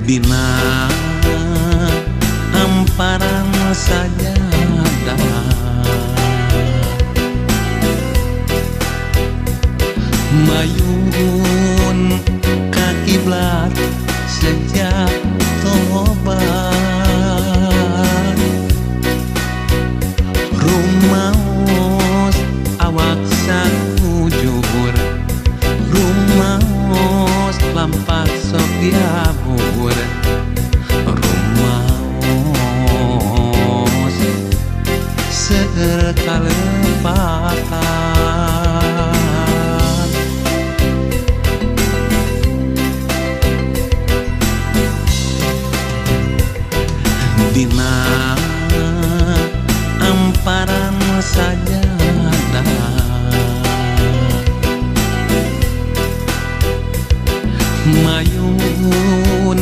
Dina amparan sajadah mayun ka kiblat sejak tobat rumaos awak sakujur rumaos lampat sok diabur rumaos sekalepatan dina amparan sajadah mayun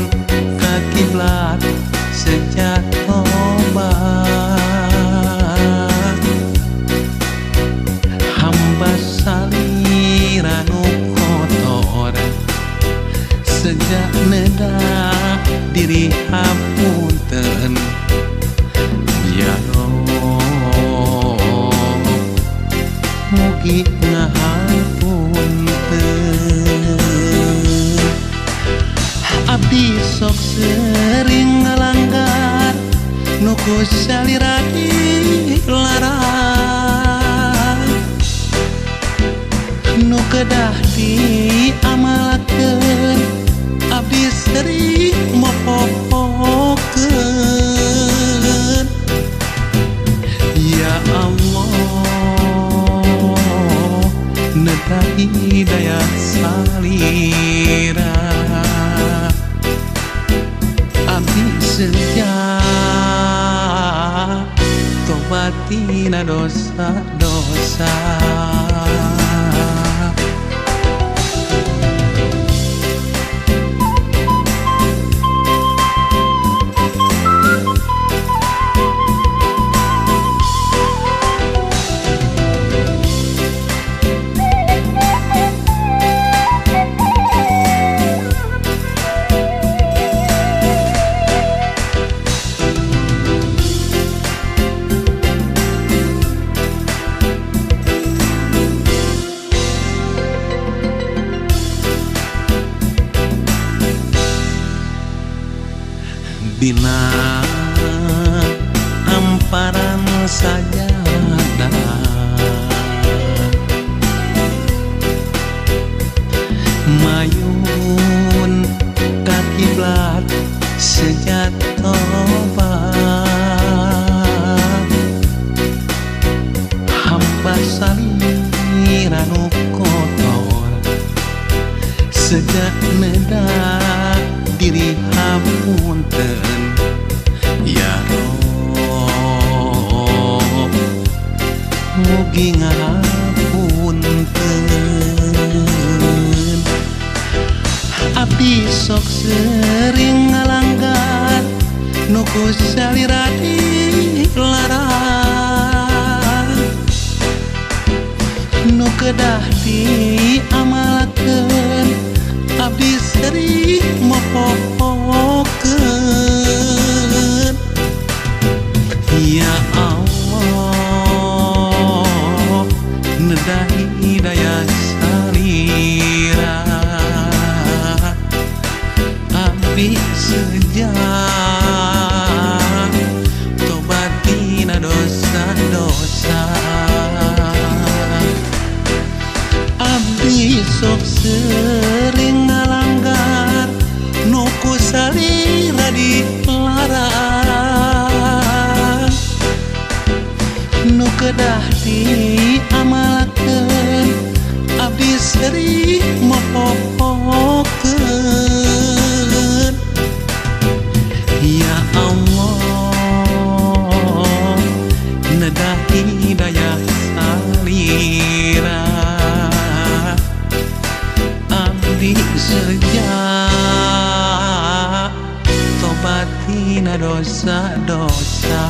ka kiblat sejak tobat hamba saliranu kotor sejak nedak diri hapunten ya Rob mugi ngahapunten abdi sok sering ngalanggar nuku saliradi larang nu kedah diamalkeun abdi sering mopopokeun ya Allah neta hidayah salira abdi sejak tobatina dosa-dosa dina amparan sajadah mayun ka kiblat sejak tobat hamba saliranu kotor sejak nedak diri hapunten ya Rob mugi ngahapunten abdi sok sering ngalanggar nuku saliradi larang nu kedah diamalkeun abdi sering mopopokeun ya Allah nedah hidayah salira abdi sejak tobatina dosa-dosa abdi sok sering ngalanggar nuku salira dilarang nu kedah diamalkeun abdi sering mopopokeun ya Allah nedah hidayah salira abdi sejak tobatina dosa-dosa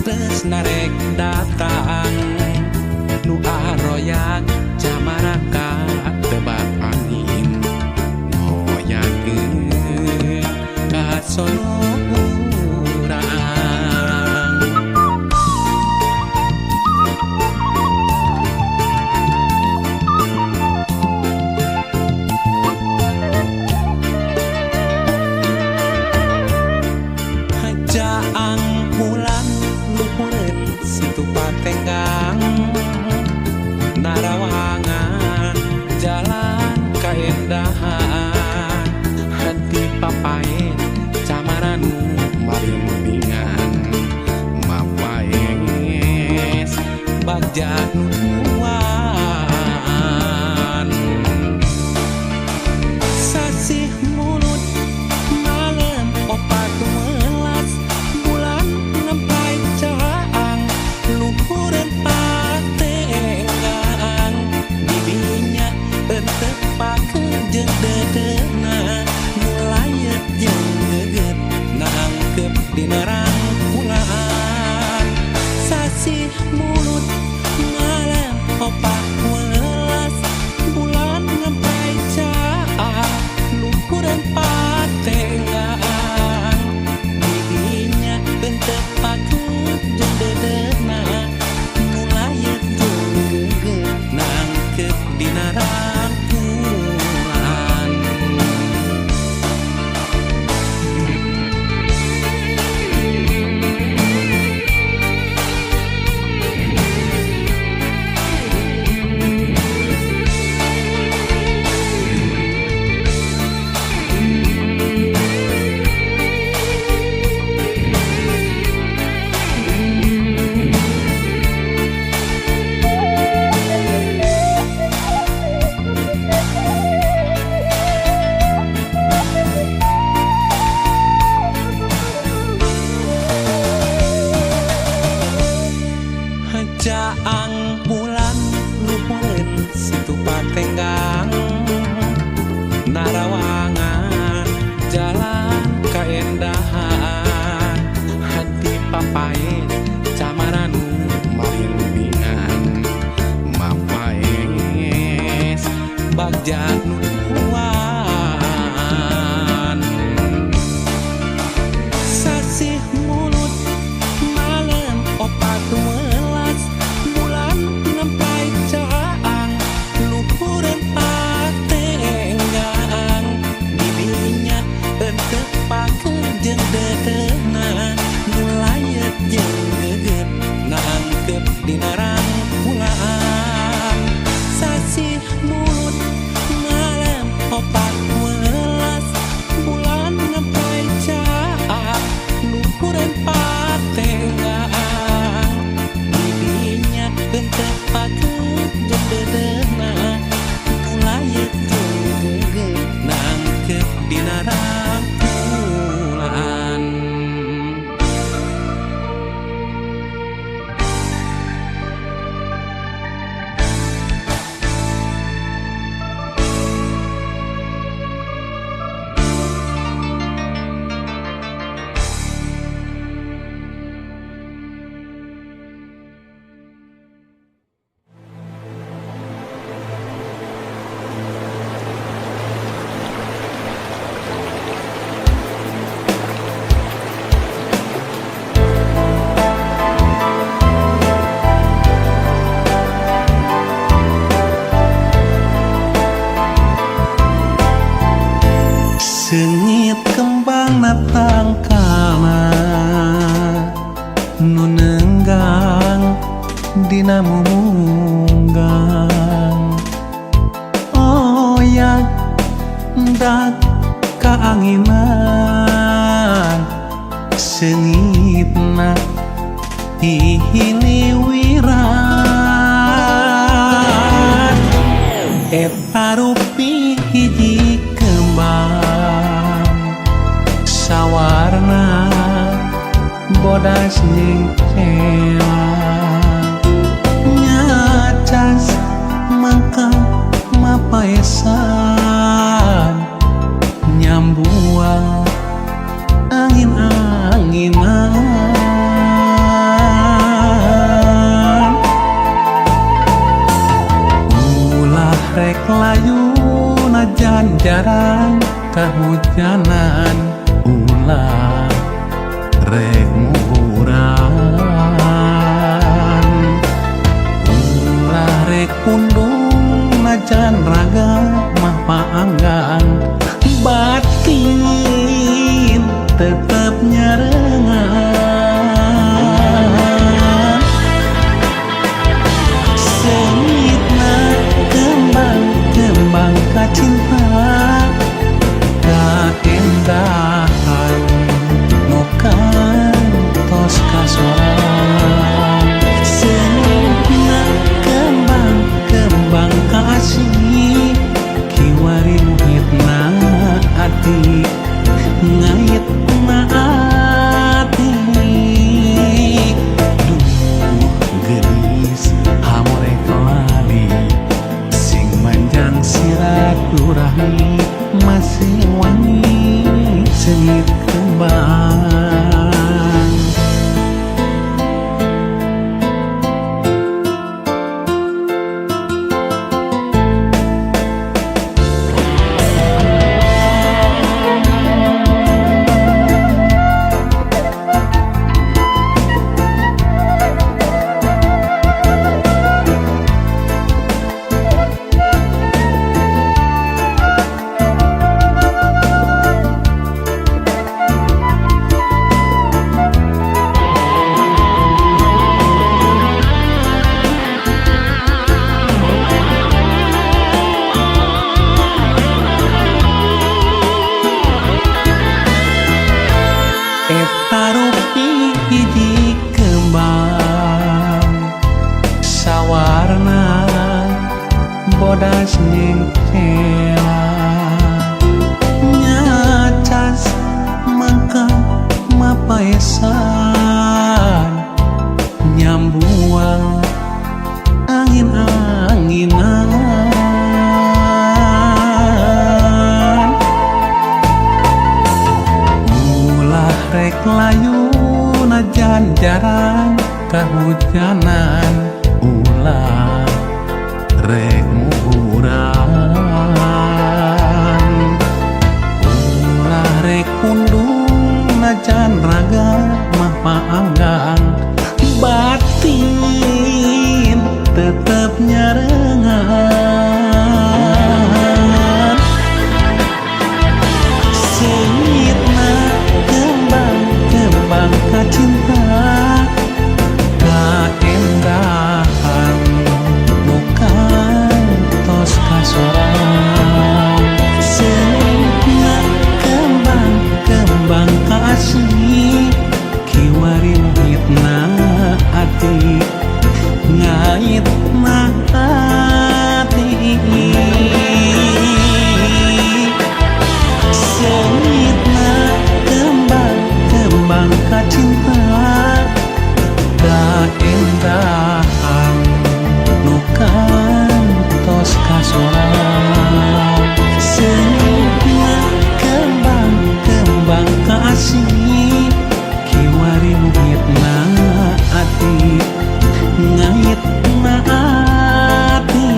tresna rek datang nu aroyak jamaraka tebak angin ngoyakeun ka sono urang hajaang bulan luhureun situ patenggang narawangan jalan kaendahan hati papain camaran marimpingan mapaes bagja nutuan sasih mulut malam opat melas bulan nempai caang luhureun patenggang bibinya entepakeun jeung dedena nulayet jeung geget nangkep dina rangkulan sasih mulut malam opat welas bulan nempai caang luhureun patenggang bibinya entepakeun jeung dedena nulayet jeung geget nangkep dina rangkulan hajaang bulan luhureun situ patenggang narawangan jalan kaendahan hati papain camaran marimpingan mapaes bagja nutuan sasih mulut malam opat welas bulan nempai caang luhureun patenggang bibinya entepakeun jeung dedena nulayet jeung geget nangkep dina rangkulan sasih mulut malam opat welas bulan nempai caang luhureun patenggang bibinya entepakeun jeung dedena nulayet jeung geget nangkep dina rangkulan Seungit kembang natang kana nu neunggang dina mumunggang oyak dak kaanginan seungitna hihiliwiran eta rupi hiji kembang sawarna bodas jeung celang nyacas mangka mapaesan nyambuang angin-anginan kahujanan ulah rek muhuran ulah rek pundung najan raga mah paanggang batin tetep nyarengan sengitna kembang-kembang kacinta kaendahan nukan tos kasoran sengitna kembang-kembang kasih kiwari muhitna ati ngait-na ati duh gelis hamore kelali sing manjang silaturahmi masih wangi sengit kembang tarupi hiji kembang sawarna bodas nyengkela nyacas mangka mapaesan nyambuang angin-anginan rek layu najan jarang kahujanan ulah rek muhuran ulah rek pundung najan raga mah paanggang batin tetep nyarengan sengitna kembang kacinta kaendahan nukan tos kasoran sengitna kembang kasih kiwari muhitna ati ngaitna ati sengitna kembang kacinta kaendahan nukan tos kasoran sengitna kembang kasih kiwari muhitna ati ngaitna ati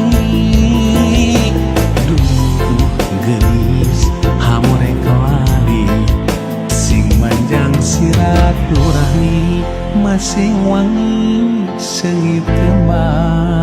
duh gelis hamore kelali sing manjang silaturahmi masih wangi sengit kembang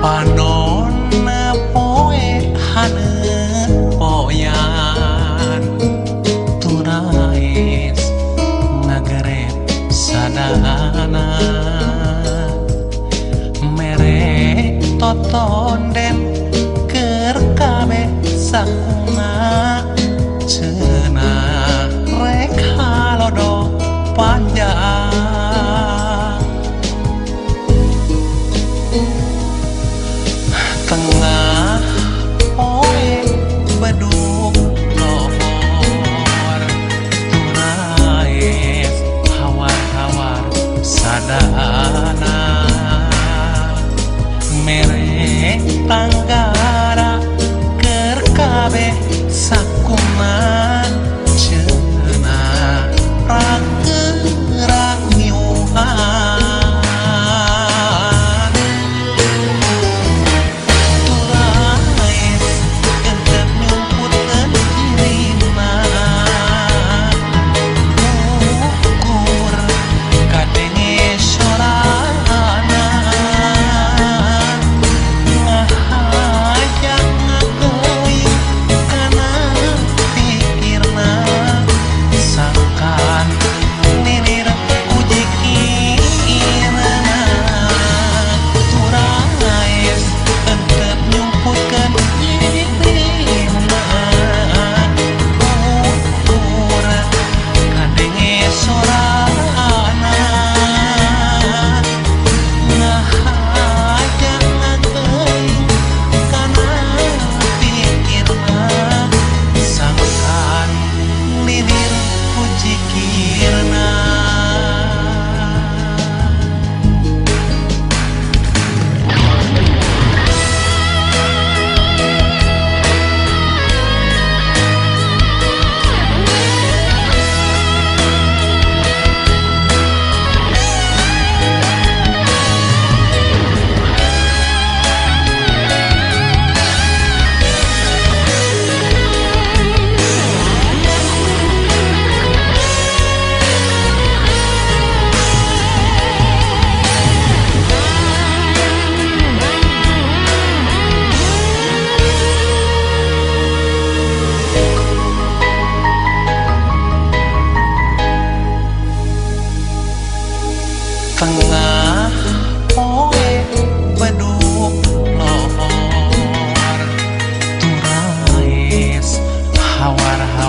panonna poe hane poyan turais ngagerep sadana mere totonden keur kabeh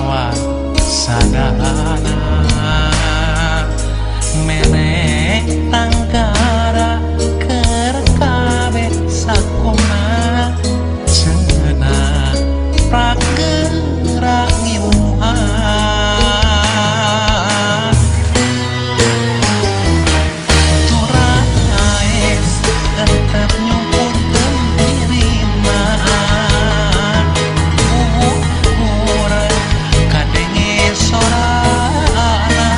mawa sadana menek tanggara keur kabeh sakona cenah pragerak ngiluhan turaes tetep nyumputkeun dirina urang kadenge sorana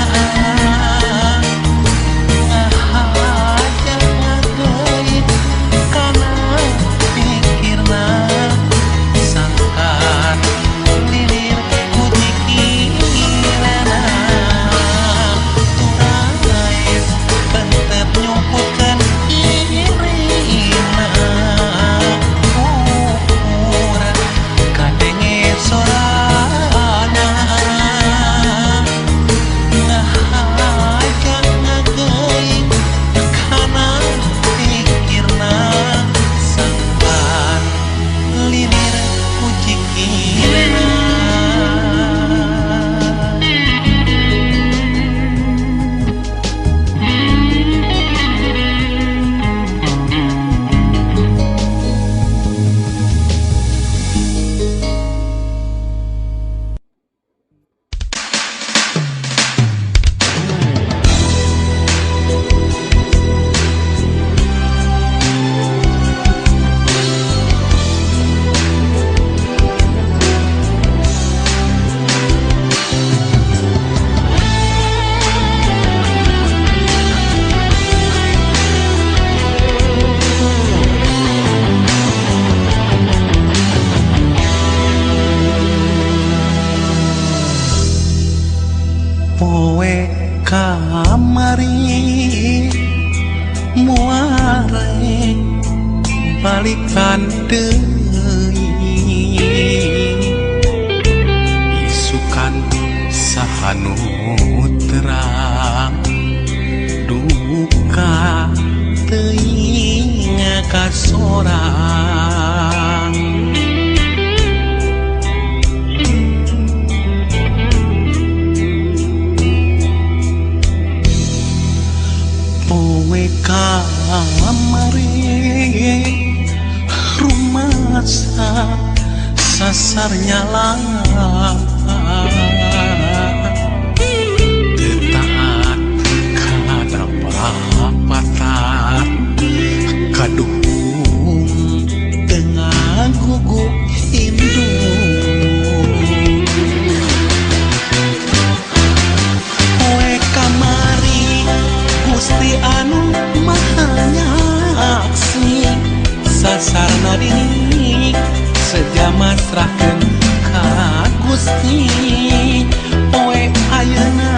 ngahaja ngageut kana pikirna sangkan lilir kujikirana turaes tetep nyumputkeun dirina urang kadenge sorana ngahaja ngageut kana pikirna sangkan lilir kujikirana poe kamari muare balikan deui isukan sahanu terang duka teuing kasorang poe kamari rumasa sasar nyala tetaat kada papat kaduhung tengah guguk indung poe kamari Gusti anu maha nyaksi sasarna dini sejama serahkeun ka Gusti poe ayeuna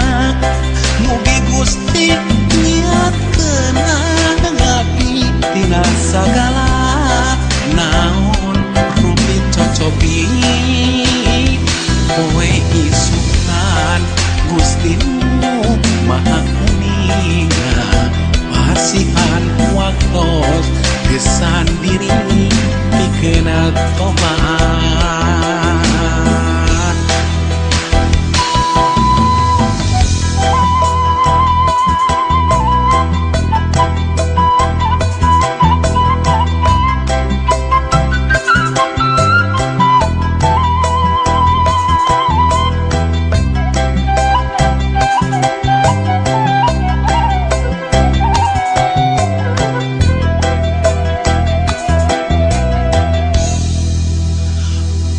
mugi Gusti niatkeun ngabdi tina sagala naon rupi cocobi poe isukan Gusti nu maha kuninga pasihan waktos gesan diri dikena tobat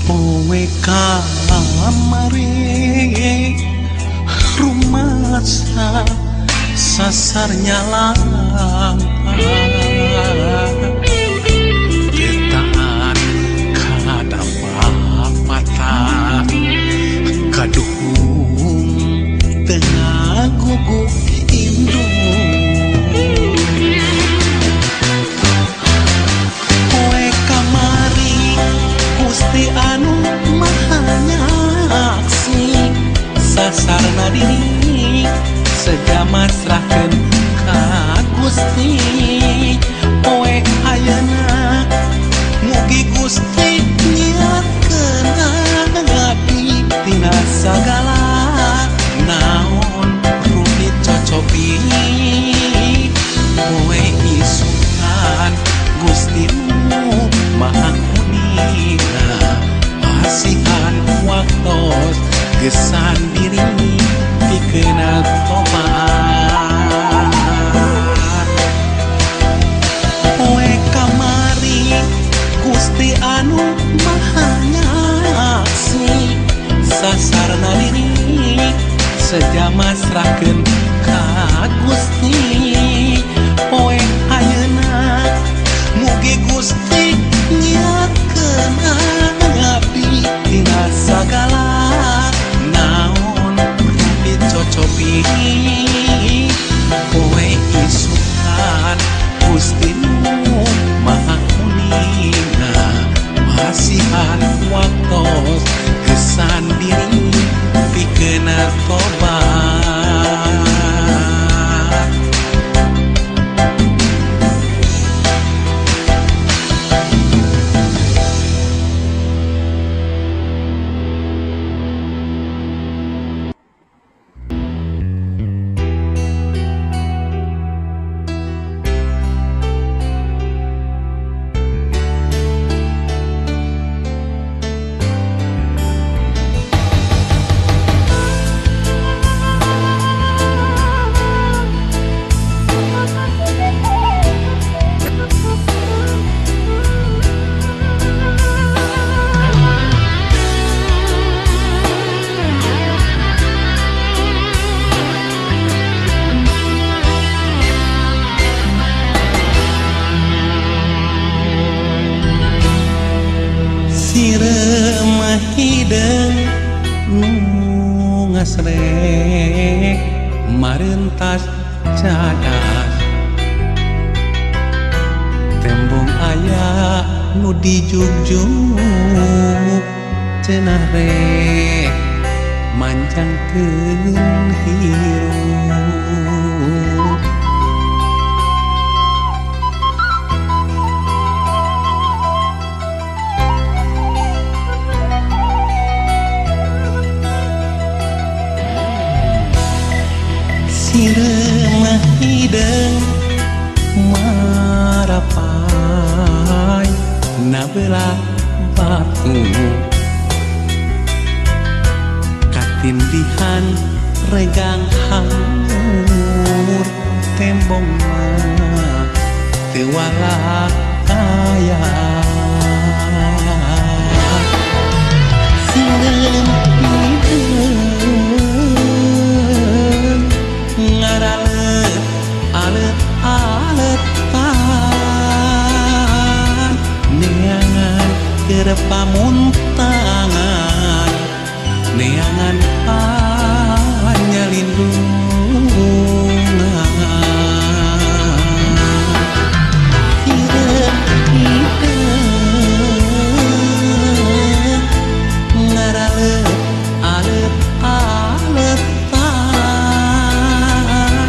poe kamari rumasa sasar nyala tetaat kada papata kaduhung tengah guguk indung poe kamari Gusti anu maha nyaksi sasarna diri segama serahkeun ka Gusti poe ayeuna mugi Gusti niatkeun ngabdi tina sagala naon rumit cocopi kowe isukan Gustimu maha kuninga pasihan waktos gesan diri pikeun tobat kowe kamari Gusti anu maha nyaksi sasarna diri sejama serahkeun ka Gusti poe ayeuna mugi Gusti nyiapkeun abdi tina sagala naon rumit cocopi kowe isukan Gustimu maha kuninga pasihan waktos gesan diri pikeun tobat sirema hideung nu ngasrek marentas cadas tembong aya nu dijugjug cenah rek manjangkeun hirup sirema hideung marapai na belah batu katindihan regang hangur tembongna teu walak kaya sirema hideung ngaralet alet-aletan neangan keur pamuntangan neangan panyalindungan hideung ngaralet alet-aletan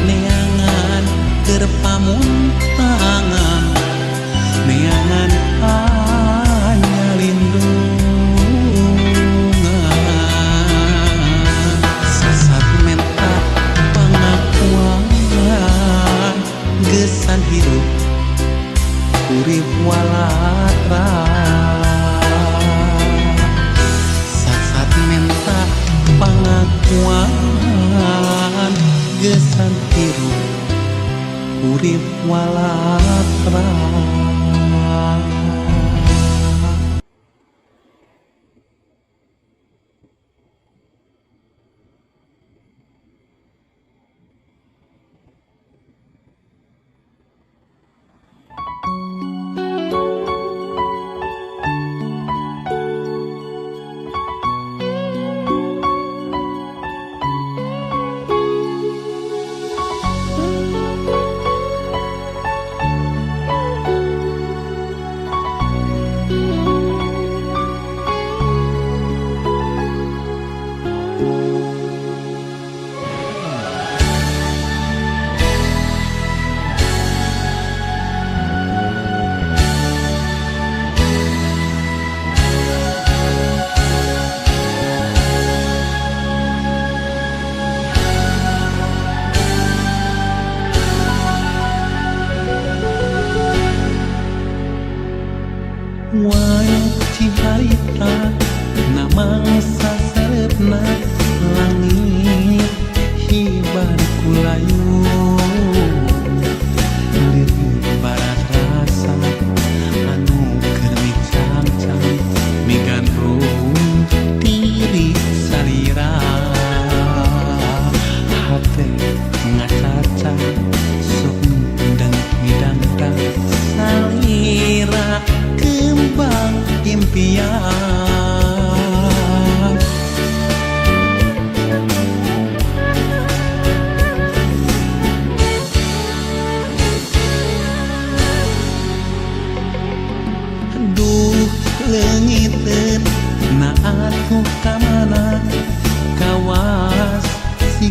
neangan keur pamuntangan neangan panyalindungan sasat menta pangakuan gesan hirup urip walatra sasat menta pangakuan gesan hirup urip walatra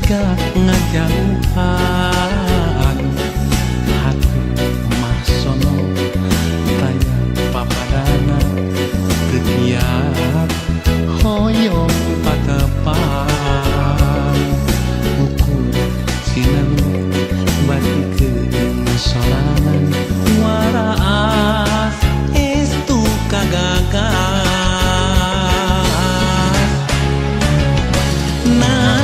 siga ngajauhan hati mah sono taya papadana kegiat hoyong patepan ukur sinanu bagi kesorangan waraas estu kagagas nah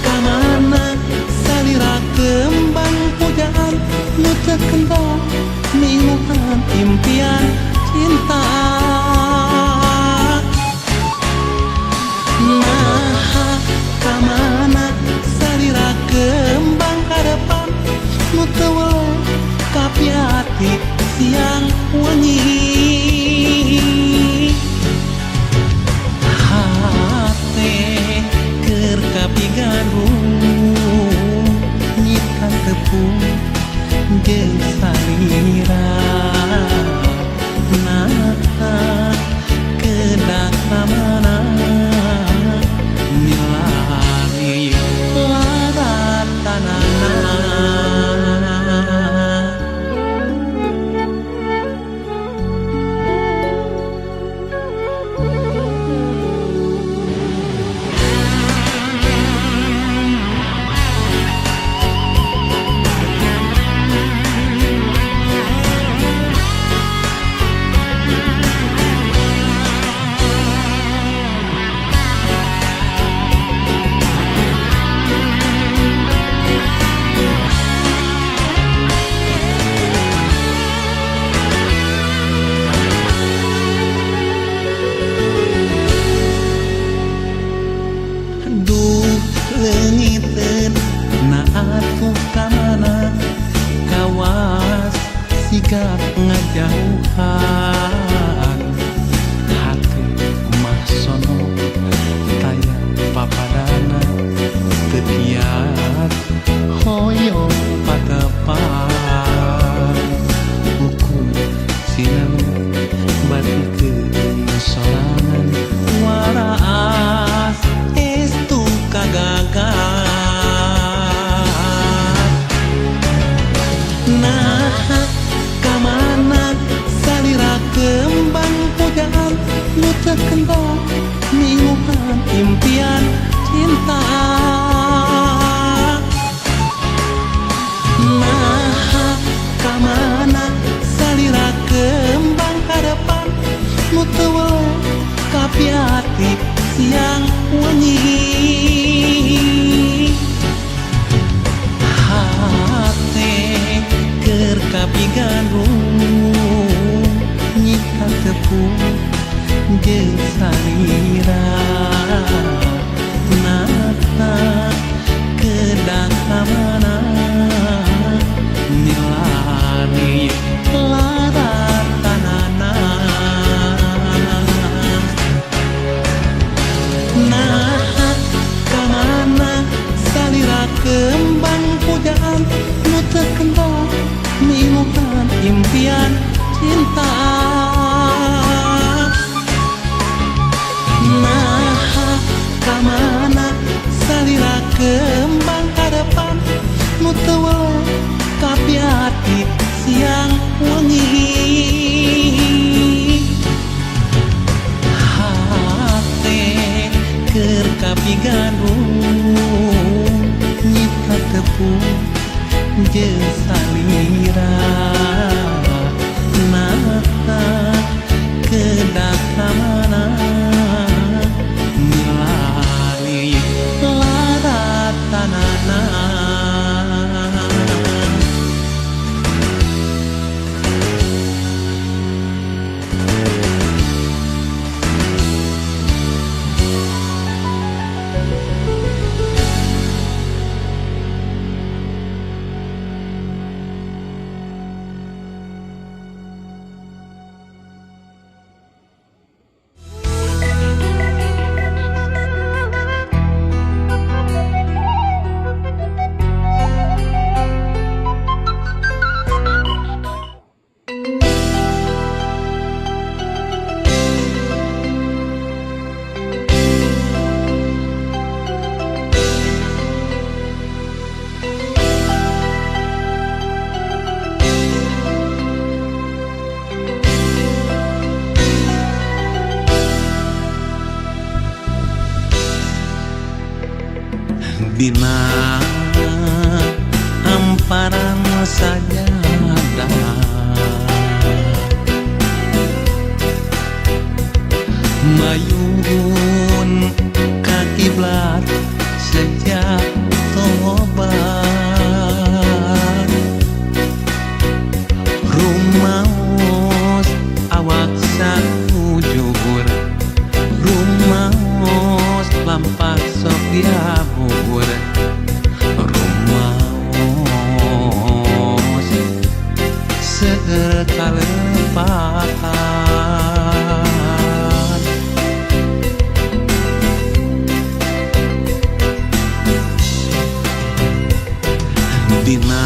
kamana salira kembang pujaan nu teu kendal minguhan impian cinta nah kamana salira kembang harapan nu teu kapiati siang wengi hate keur kapigarung nyikan tepung jeung salira nah kedak mana milari laratanana leungiteun na atuh kamana kawas sigap ngajauhan hati mah sono taya papadana kegiat hoyong patepan hukum sinanu bati kesorangan waraas estu kagagas nah kamana salira kembang pujaan nu teu kendal minguhan impian cinta nah kamana salira kembang harapan nu teu kapiati siang wengi hate keur kapigarung nyikan tepung jeung salira nata kedak kamana milari laratanana nah kamana salira kembang pujaan nu teu kendal minguhan impian cinta nah kamana salira kembang harapan nu teu kapiati siang wengi hate keur kapigarung nyikan tepung jeung salira nata kedak kamana milari laratanana Dina hamparan sajadah mayun ka kiblat sejak tobat rumaos awak sakujur rumaos lampah sok diabur rumaos sekalepatan dina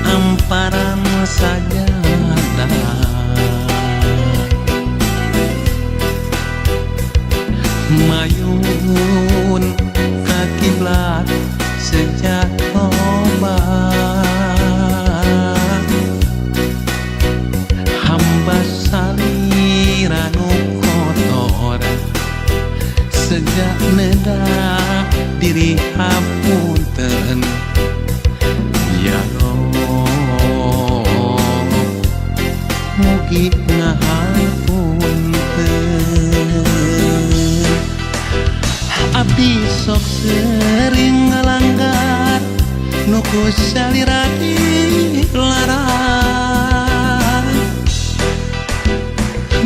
hamparan sajadah mayun ka kiblat sejak tobat hamba saliranu kotor sejak nedak diri hapunten ya Allah mugi ngahapunten abdi sok sering ngalanggar nuku salirati larang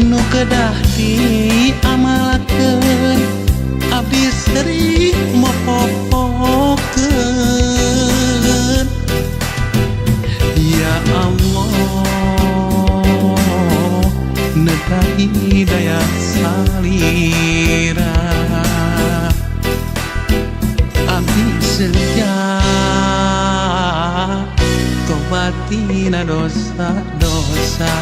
nu kedah diamalakeun abdi sering mopopokeun ya Allah nega hidayah salira abdi sejak tobatina dosa-dosa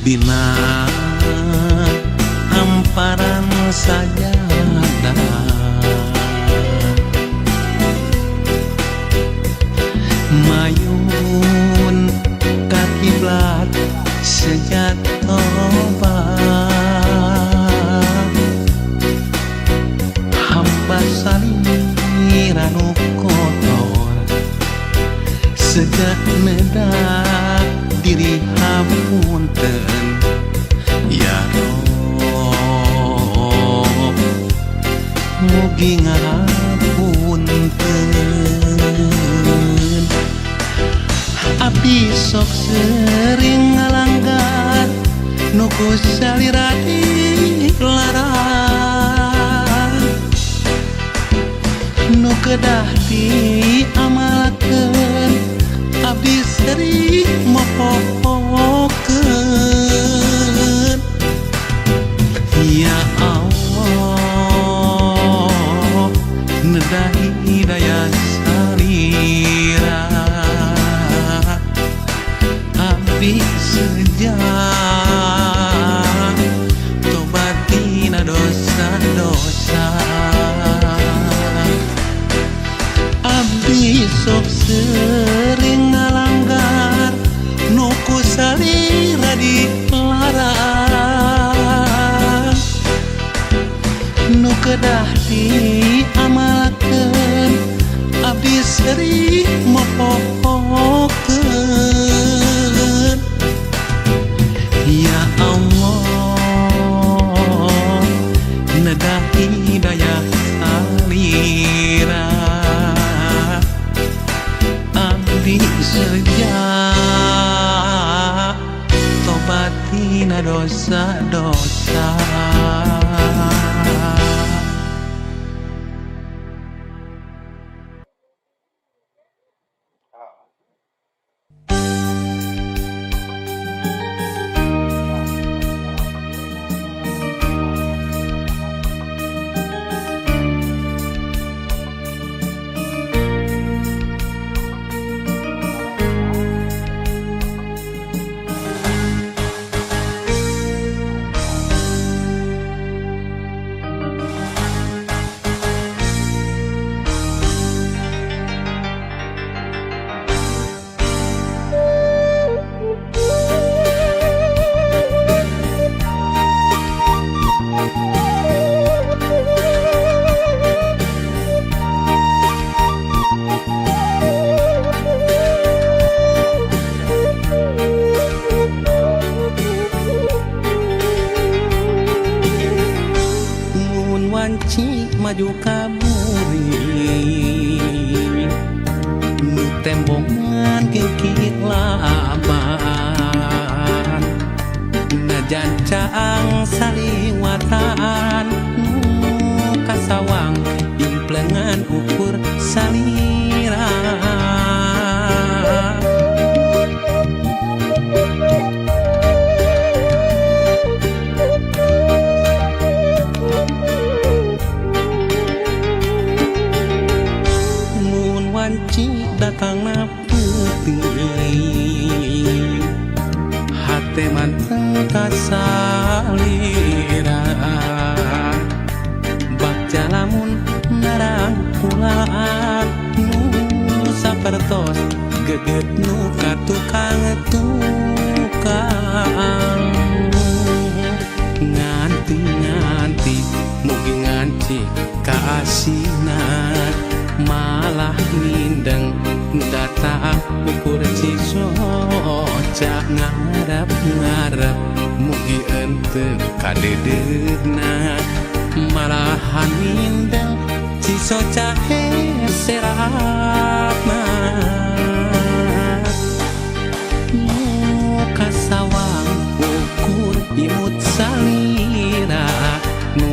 dina hamparan sajadah mayun ka kiblat sejak tobat hamba saliranu kotor sejak nedak diri hapunten ya Allah mugi ngapunten abdi sok sering ngalanggar nuku salirati larang nu kedah diamalakeun abdi sering mopopokeun ya Allah nedah hidayah salira abdi sejak tobatina dosa-dosa abdi sok sering ngalanggar nuku salira dilarang nu kedah diamalakeun abdi sering mopopokeun ya Allah nedah hidayah salira abdi sejak tobatina dosa-dosa maju kaburi nu tembongan kikit laban najan caang saliwatan nu kasawang implengan ukur salira datang na putih hati manteng kasalira baca lamun narang kulaan nu sapertos geget nu katukang tukang nganti mugi nganci kaasinan malah mindeng data ukur cisoca ngarep mugi ente kadedegna malahan mindeng cisoca seratna nu kasawang ukur imut salira nu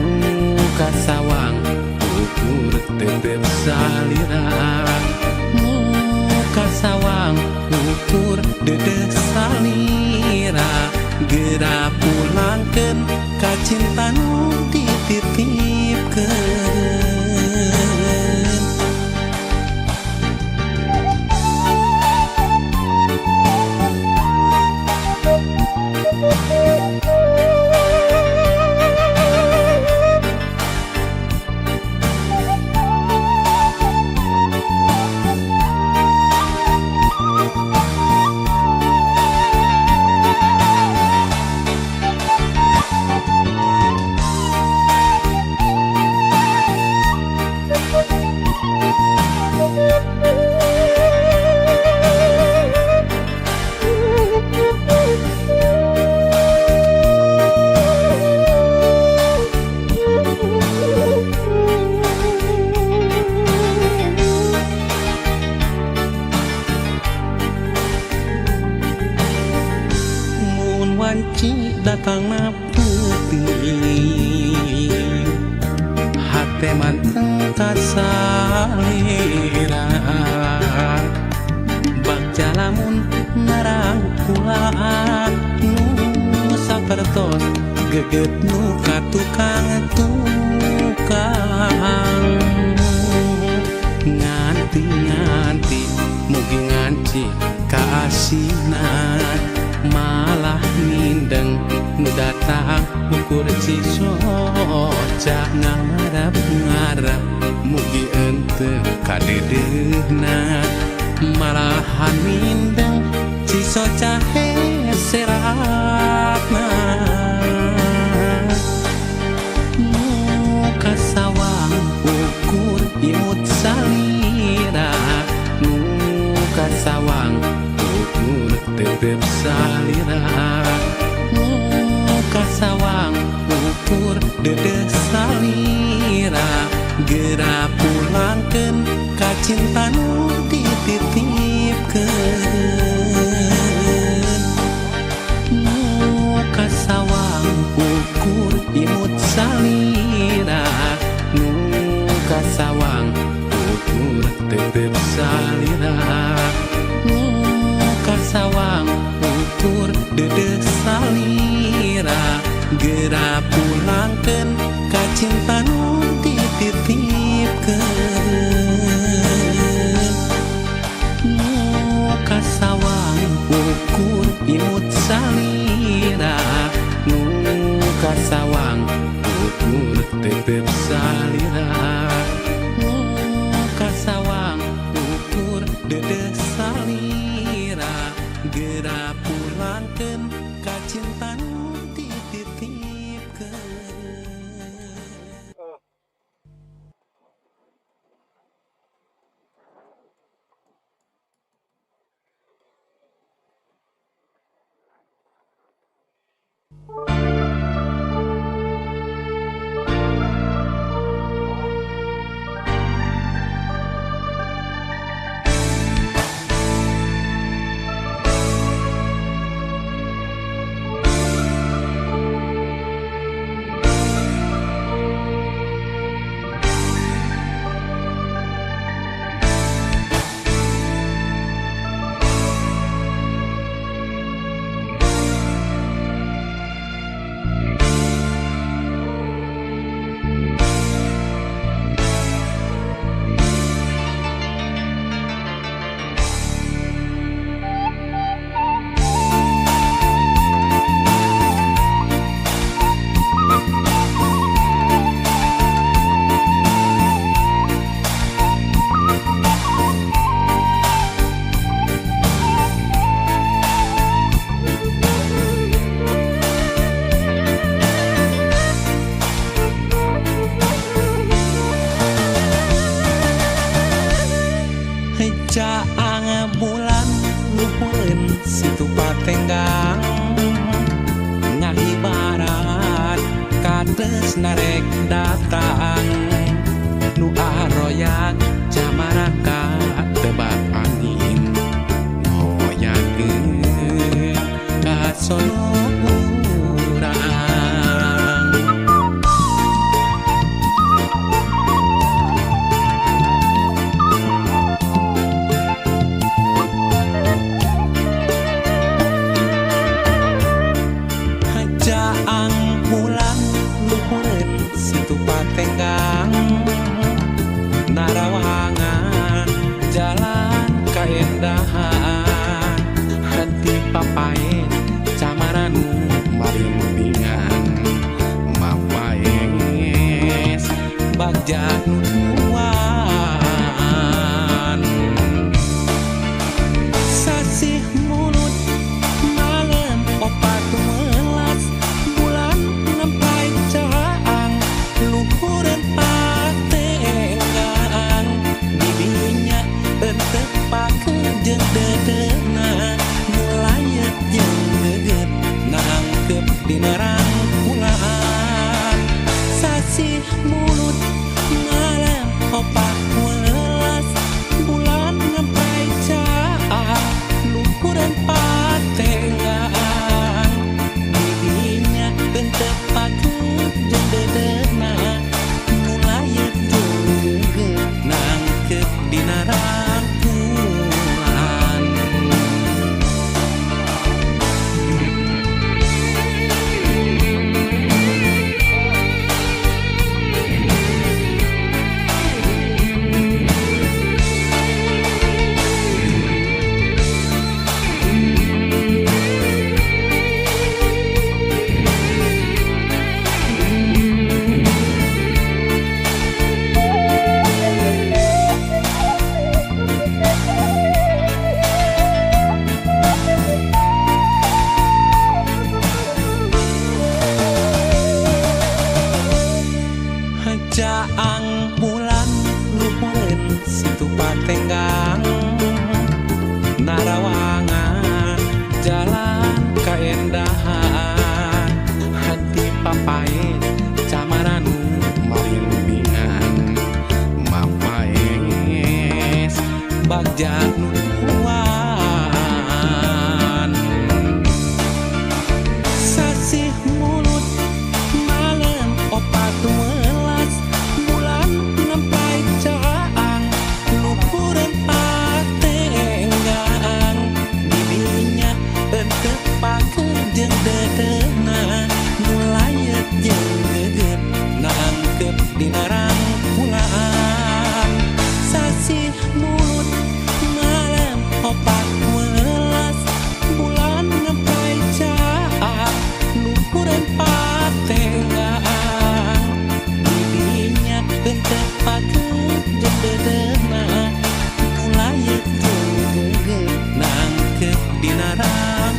kasawang ukur tetep salira kasawang ukur dedeh salira geura pulangkeun ka cinta nu dititipkeun datang na putih hati manteng kasalira baca lamun narang kulaan nu sapertos geget nu katukang tukang nganti mugi nganci kaasinan malah mindeng nu datang ukur cisoca ngarep mugi ente kadedegna malahan mindeng cisoca seratna nu kasawang ukur imut salira nu kasawang ukur tetep salira nu kasawang ukur dedeh salira geura pulangkeun ka cinta nu dititipkeun nu kasawang ukur imut salira nu kasawang ukur tetep salira nu kasawang ukur dedeh salira geura pulangkeun ka cinta nu dititipkeun nu kasawang ukur imut salira nu kasawang ukur tetep salira nu kasawang ukur dedeh salira geura pulangkeun ka cinta nu dititipkeun. tenggang ngahibarat kates narek datang nu aroyak camaraka tebak angin ngoyakeun kasono urang hajaang pulang luhureun situ patenggang narawangan jalan kaendahan hati papain camaran marimbingan mapaes bagja nutuan sasih mulut malam opat melas bulan nempai caang luhureun patenggang bibinya entepakeun jeung dedeuna mulayet jeung geget nangkep dina rangkulan sasih mulut malam opat welas bulan nempai caang luhureun patenggang bibinya entepakeun jeung dedeuna mulayet jeung geget nangkep dina rangkulan hajaang bulan luhureun situ patenggang narawangan jalan kaendahan hati papain camaran marimbingan mapaes bagja nutuan sasih mulut malam opat welas bulan nempai caang luhureun patenggang bibinya entepakeun jeung dedeuna mulayet jeung geget nangkep dina rangkulan sasih mulut malam opat welas bulan nempai caang luhureun patenggang bibinya entepakeun jeung dedeuna mulayet jeung geget nangkep dina rangkulan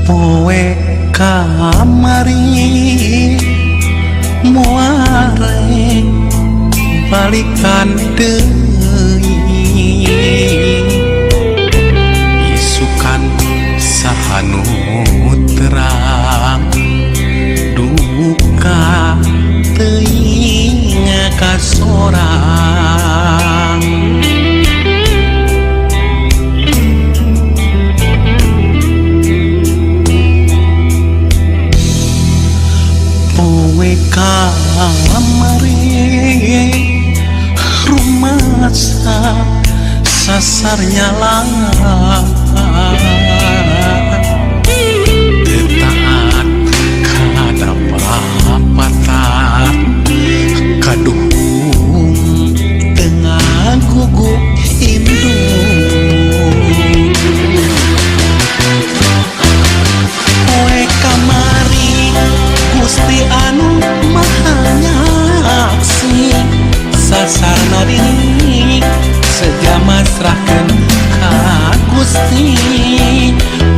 poe kamari muare balikan deui isukan sahanu terang duka teuing kasorang sasarnya lang taat kada papat kaduhung dengan guguk indung oe kamari Gusti anu maha nyaksi sasarna diri sejama serahkeun ka Gusti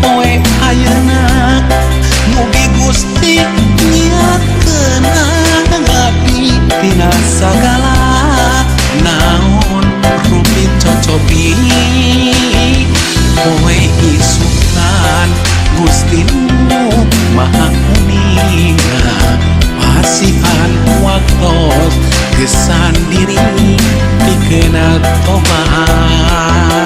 oe ayeuna mugi Gusti nyiapkeun ngabdi tina sagala naon rumit cocobi oe isukan Gusti nu maha kuninga pasihan waktos gesan diri dikena tobat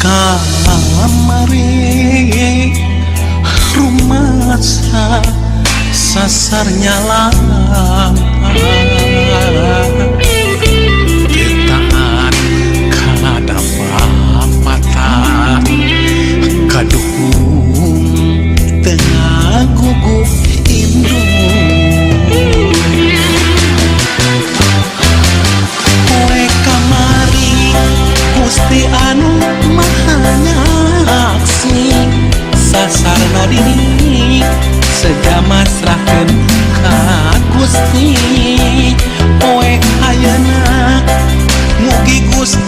kamari rumasa sasarnya lang ditaat kada papatan kaduhung tengah guguk indung oe kamari Gusti anu maha nyaksi sasarna diri sejama serahkeun ka Gusti oe ayeuna mugi Gusti